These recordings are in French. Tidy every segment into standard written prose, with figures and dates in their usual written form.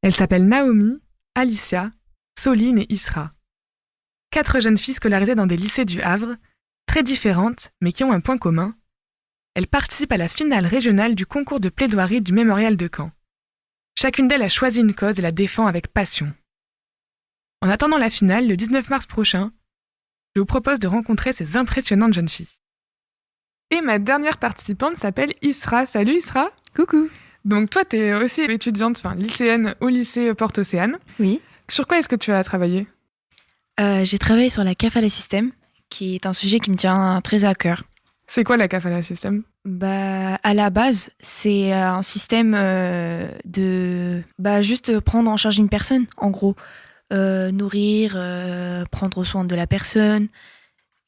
Elles s'appellent Naomi, Alicia, Soline et Isra. 4 jeunes filles scolarisées dans des lycées du Havre, très différentes mais qui ont un point commun. Elles participent à la finale régionale du concours de plaidoirie du Mémorial de Caen. Chacune d'elles a choisi une cause et la défend avec passion. En attendant la finale, le 19 mars prochain, je vous propose de rencontrer ces impressionnantes jeunes filles. Et ma dernière participante s'appelle Isra. Salut Isra. Coucou. Donc toi, tu es aussi étudiante, lycéenne au lycée Porte Océane. Oui. Sur quoi est-ce que tu as travaillé ? J'ai travaillé sur la CAF à la système, qui est un sujet qui me tient très à cœur. C'est quoi la CAF à la système ? À la base, c'est un système de juste prendre en charge une personne, en gros. Nourrir, prendre soin de la personne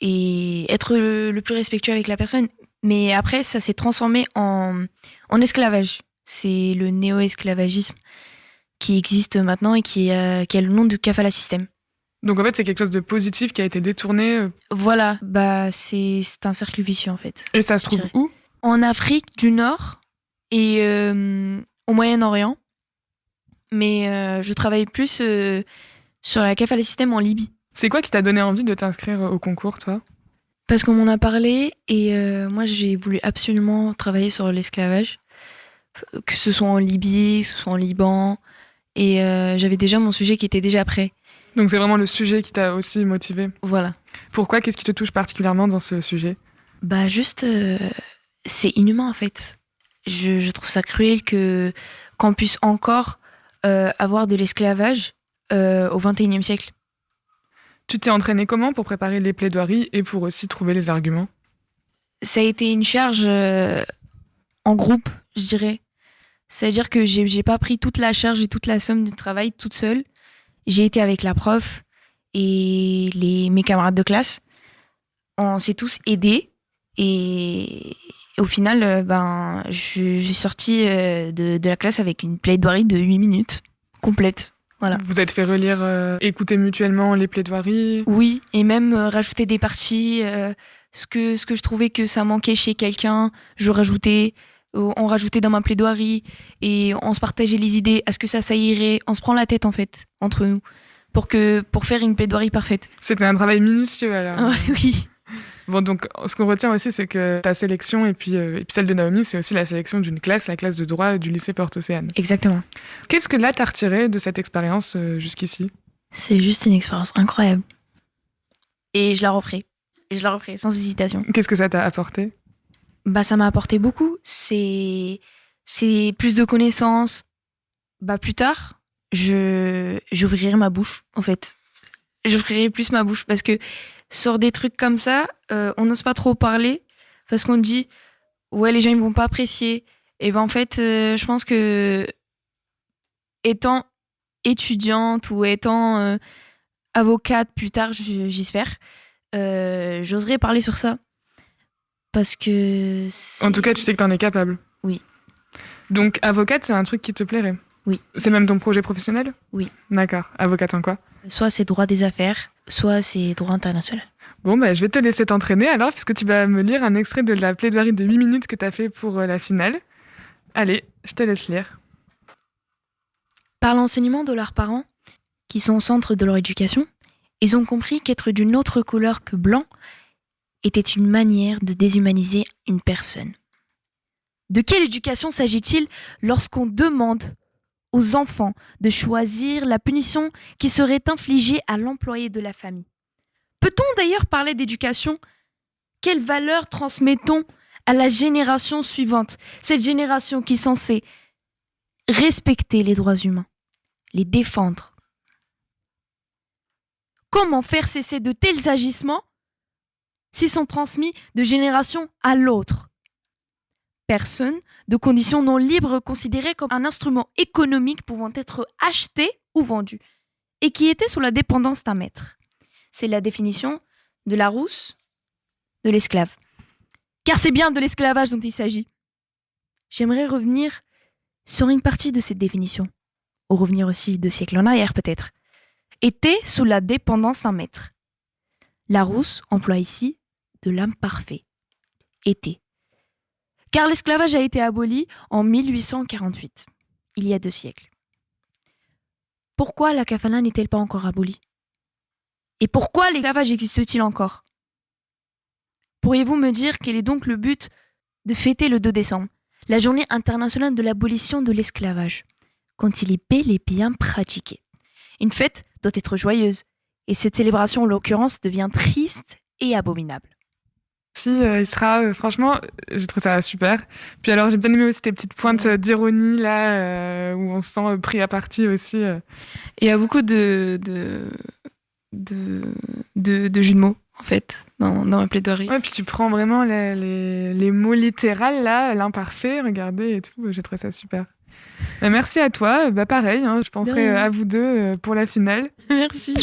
et être le plus respectueux avec la personne. Mais après, ça s'est transformé en esclavage. C'est le néo-esclavagisme qui existe maintenant et qui a le nom de CAF à la système. Donc en fait, c'est quelque chose de positif qui a été détourné. Voilà, c'est un cercle vicieux en fait. Et ça se trouve où ? En Afrique du Nord et au Moyen-Orient. Mais je travaille plus sur la CAF à la système en Libye. C'est quoi qui t'a donné envie de t'inscrire au concours, toi ? Parce qu'on m'en a parlé et moi j'ai voulu absolument travailler sur l'esclavage, que ce soit en Libye, que ce soit en Liban, et j'avais déjà mon sujet qui était déjà prêt. Donc c'est vraiment le sujet qui t'a aussi motivé. Voilà. Pourquoi ? Qu'est-ce qui te touche particulièrement dans ce sujet ? C'est inhumain en fait. Je trouve ça cruel qu'on puisse encore avoir de l'esclavage au XXIe siècle. Tu t'es entraînée comment pour préparer les plaidoiries et pour aussi trouver les arguments ? Ça a été une charge en groupe, je dirais. C'est-à-dire que j'ai pas pris toute la charge et toute la somme de travail toute seule. J'ai été avec la prof et mes camarades de classe. On s'est tous aidés et au final, je suis sortie de la classe avec une plaidoirie de 8 minutes complète. Voilà. Vous êtes fait relire, écouter mutuellement les plaidoiries ? Oui, et même rajouter des parties. Ce que je trouvais que ça manquait chez quelqu'un, je rajoutais. On rajoutait dans ma plaidoirie et on se partageait les idées. Est-ce que ça irait ? On se prend la tête en fait entre nous pour faire une plaidoirie parfaite. C'était un travail minutieux alors. Oui. Bon, donc ce qu'on retient aussi, c'est que ta sélection et puis celle de Naomi, c'est aussi la sélection d'une classe, la classe de droit du lycée Porte Océane. Exactement. Qu'est-ce que là t'as retiré de cette expérience jusqu'ici ? C'est juste une expérience incroyable. Et je la referai. Sans hésitation. Qu'est-ce que ça t'a apporté ? Ça m'a apporté beaucoup. C'est plus de connaissances. Plus tard, j'ouvrirai ma bouche, en fait. J'ouvrirai plus ma bouche parce que sur des trucs comme ça, on n'ose pas trop parler parce qu'on dit ouais, les gens ils vont pas apprécier. Et en fait, je pense que étant étudiante ou étant avocate plus tard, j'espère, j'oserais parler sur ça. Parce que... En tout cas, tu sais que t'en es capable. Oui. Donc, avocate, c'est un truc qui te plairait ? Oui. C'est même ton projet professionnel ? Oui. D'accord. Avocate en quoi ? Soit c'est droit des affaires, soit c'est droit international. Bon, je vais te laisser t'entraîner alors, puisque tu vas me lire un extrait de la plaidoirie de 8 minutes que t'as fait pour la finale. Allez, je te laisse lire. Par l'enseignement de leurs parents, qui sont au centre de leur éducation, ils ont compris qu'être d'une autre couleur que blanc était une manière de déshumaniser une personne. De quelle éducation s'agit-il lorsqu'on demande aux enfants de choisir la punition qui serait infligée à l'employé de la famille ? Peut-on d'ailleurs parler d'éducation ? Quelle valeur transmettons à la génération suivante ? Cette génération qui est censée respecter les droits humains, les défendre. Comment faire cesser de tels agissements s'ils sont transmis de génération à l'autre ? Personne de condition non libre considérée comme un instrument économique pouvant être acheté ou vendu et qui était sous la dépendance d'un maître. C'est la définition de Larousse de l'esclave. Car c'est bien de l'esclavage dont il s'agit. J'aimerais revenir sur une partie de cette définition, ou revenir aussi 2 siècles en arrière peut-être. Était sous la dépendance d'un maître. Larousse emploie ici de l'imparfait. Était. Car l'esclavage a été aboli en 1848, il y a 2 siècles. pourquoi la kafala n'est-elle pas encore abolie? Et pourquoi l'esclavage existe-t-il encore? Pourriez-vous me dire quel est donc le but de fêter le 2 décembre, la journée internationale de l'abolition de l'esclavage, quand il est bel et bien pratiqué? Une fête doit être joyeuse, et cette célébration en l'occurrence devient triste et abominable. Si, Isra, franchement, j'ai trouvé ça super. Puis alors, j'ai bien aimé aussi tes petites pointes d'ironie, là, où on se sent pris à partie aussi. Il y a beaucoup de jeux de mots, en fait, dans ma plaidoirie. Ouais, puis tu prends vraiment les mots littéraux, là, l'imparfait, regardez et tout. J'ai trouvé ça super. Merci à toi. Pareil, hein, je penserai à vous deux pour la finale. Merci.